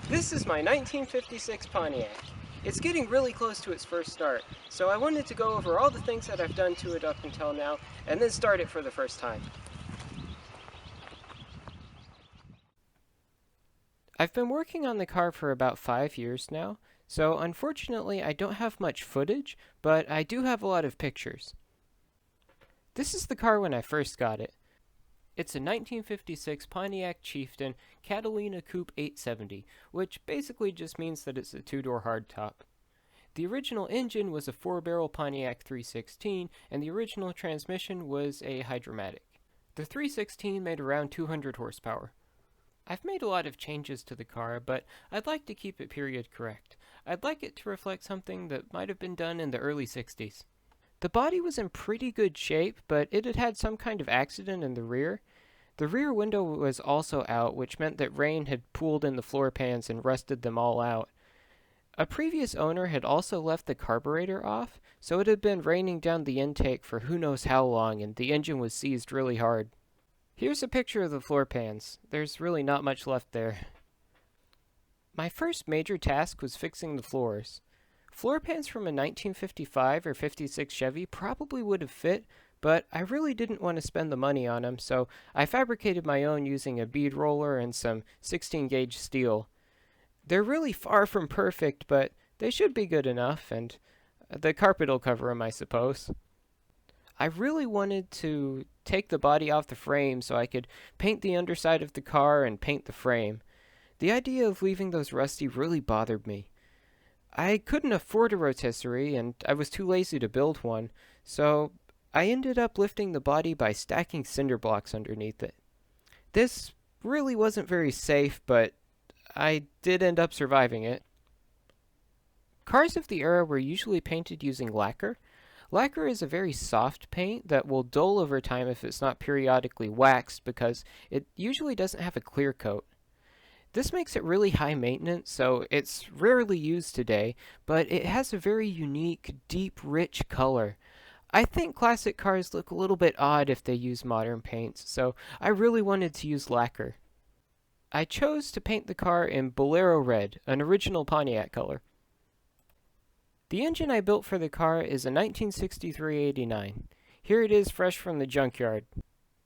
This is my 1956 Pontiac. It's getting really close to its first start, so I wanted to go over all the things that I've done to it up until now, and then start it for the first time. I've been working on the car for about 5 years now, so unfortunately I don't have much footage, but I do have a lot of pictures. This is the car when I first got it. It's a 1956 Pontiac Chieftain Catalina Coupe 870, which basically just means that it's a two-door hardtop. The original engine was a 4-barrel Pontiac 316, and the original transmission was a Hydromatic. The 316 made around 200 horsepower. I've made a lot of changes to the car, but I'd like to keep it period correct. I'd like it to reflect something that might have been done in the early 60s. The body was in pretty good shape, but it had had some kind of accident in the rear. The rear window was also out, which meant that rain had pooled in the floor pans and rusted them all out. A previous owner had also left the carburetor off, so it had been raining down the intake for who knows how long, and the engine was seized really hard. Here's a picture of the floor pans. There's really not much left there. My first major task was fixing the floors. Floor pans from a 1955 or 56 Chevy probably would have fit, but I really didn't want to spend the money on them, so I fabricated my own using a bead roller and some 16-gauge steel. They're really far from perfect, but they should be good enough, and the carpet will cover them, I suppose. I really wanted to take the body off the frame so I could paint the underside of the car and paint the frame. The idea of leaving those rusty really bothered me. I couldn't afford a rotisserie, and I was too lazy to build one, so I ended up lifting the body by stacking cinder blocks underneath it. This really wasn't very safe, but I did end up surviving it. Cars of the era were usually painted using lacquer. Lacquer is a very soft paint that will dull over time if it's not periodically waxed because it usually doesn't have a clear coat. This makes it really high maintenance, so it's rarely used today, but it has a very unique, deep, rich color. I think classic cars look a little bit odd if they use modern paints, so I really wanted to use lacquer. I chose to paint the car in Bolero Red, an original Pontiac color. The engine I built for the car is a 1963-89. Here it is fresh from the junkyard.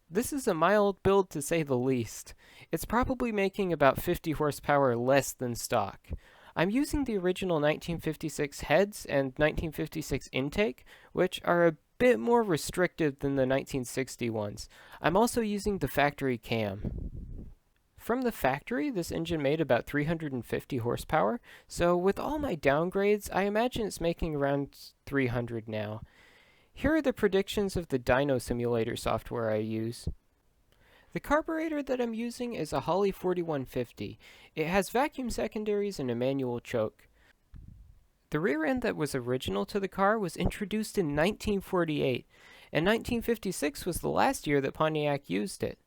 This is a mild build to say the least. It's probably making about 50 horsepower less than stock. I'm using the original 1956 heads and 1956 intake, which are a bit more restrictive than the 1960 ones. I'm also using the factory cam. From the factory, this engine made about 350 horsepower, so with all my downgrades, I imagine it's making around 300 now. Here are the predictions of the dyno simulator software I use. The carburetor that I'm using is a Holley 4150. It has vacuum secondaries and a manual choke. The rear end that was original to the car was introduced in 1948, and 1956 was the last year that Pontiac used it.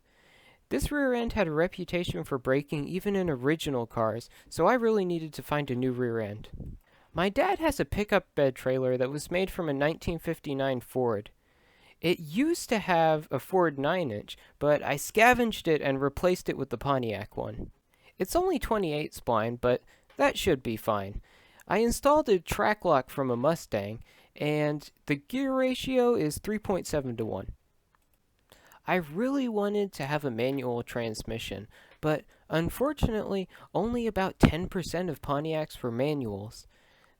This rear end had a reputation for breaking even in original cars, so I really needed to find a new rear end. My dad has a pickup bed trailer that was made from a 1959 Ford. It used to have a Ford 9-inch, but I scavenged it and replaced it with the Pontiac one. It's only 28 spline, but that should be fine. I installed a track lock from a Mustang, and the gear ratio is 3.7 to 1. I really wanted to have a manual transmission, but unfortunately only about 10% of Pontiacs were manuals.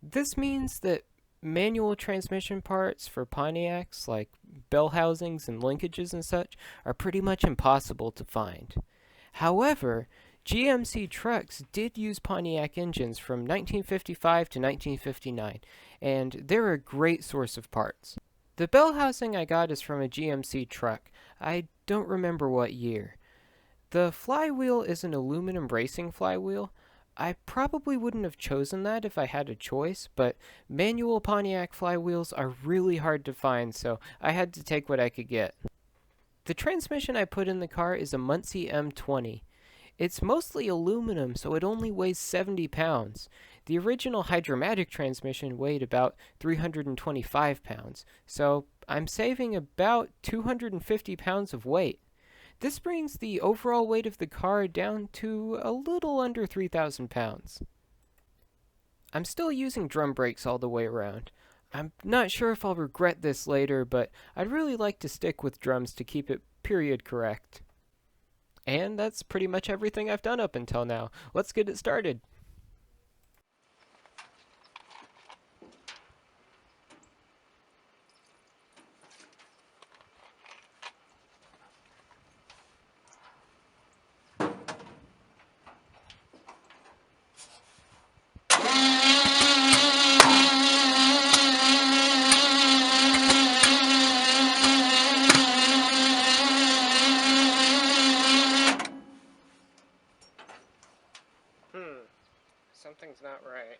This means that manual transmission parts for Pontiacs, like bell housings and linkages and such, are pretty much impossible to find. However, GMC trucks did use Pontiac engines from 1955 to 1959, and they're a great source of parts. The bell housing I got is from a GMC truck. I don't remember what year. The flywheel is an aluminum racing flywheel. I probably wouldn't have chosen that if I had a choice, but manual Pontiac flywheels are really hard to find, so I had to take what I could get. The transmission I put in the car is a Muncie M20. It's mostly aluminum, so it only weighs 70 pounds. The original Hydromatic transmission weighed about 325 pounds, so I'm saving about 250 pounds of weight. This brings the overall weight of the car down to a little under 3,000 pounds. I'm still using drum brakes all the way around. I'm not sure if I'll regret this later, but I'd really like to stick with drums to keep it period correct. And that's pretty much everything I've done up until now. Let's get it started. Something's not right.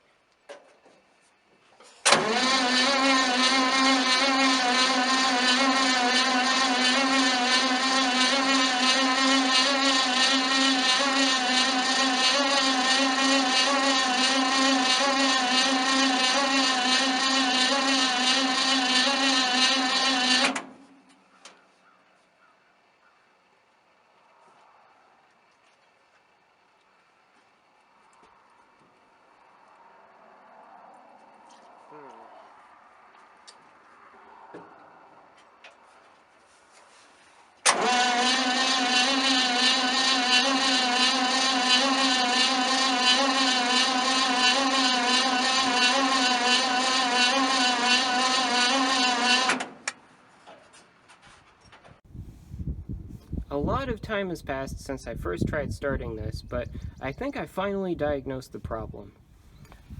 A lot of time has passed since I first tried starting this, but I think I finally diagnosed the problem.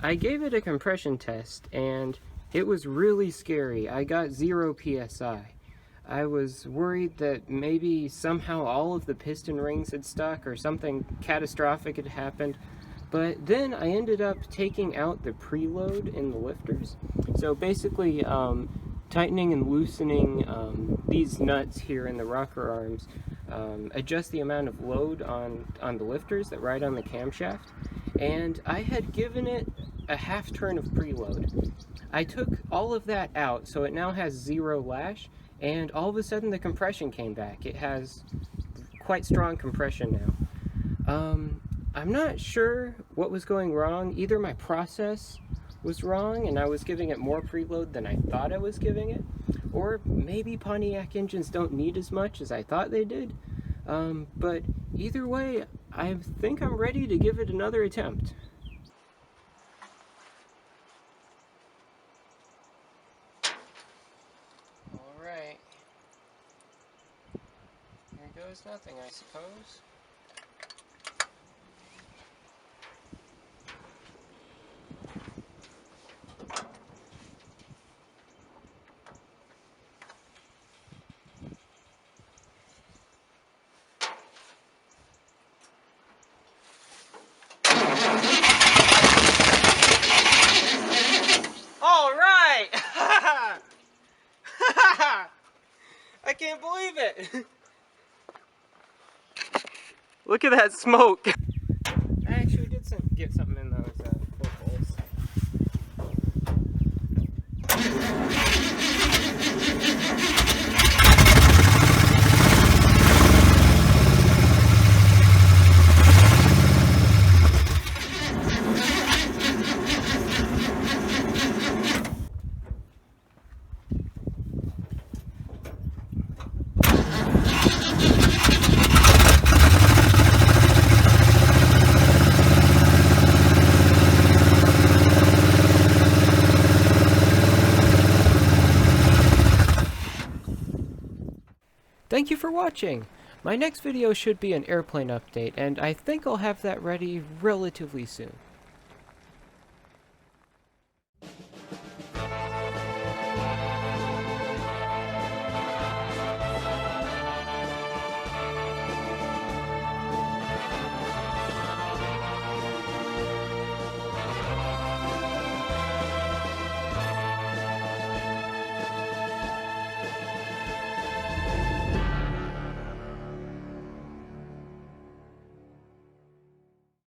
I gave it a compression test, and it was really scary. I got 0 psi. I was worried that maybe somehow all of the piston rings had stuck or something catastrophic had happened. But then I ended up taking out the preload in the lifters. So basically tightening and loosening these nuts here in the rocker arms adjust the amount of load on the lifters that ride on the camshaft. And I had given it a half turn of preload. I took all of that out, so it now has 0 lash, and all of a sudden the compression came back. It has quite strong compression now. I'm not sure what was going wrong. Either my process was wrong and I was giving it more preload than I thought I was giving it, or maybe Pontiac engines don't need as much as I thought they did. But either way, I think I'm ready to give it another attempt. Alright. Here goes nothing, I suppose. Alright! I can't believe it! Look at that smoke! I actually did get something in those portholes. Thank you for watching! My next video should be an airplane update, and I think I'll have that ready relatively soon.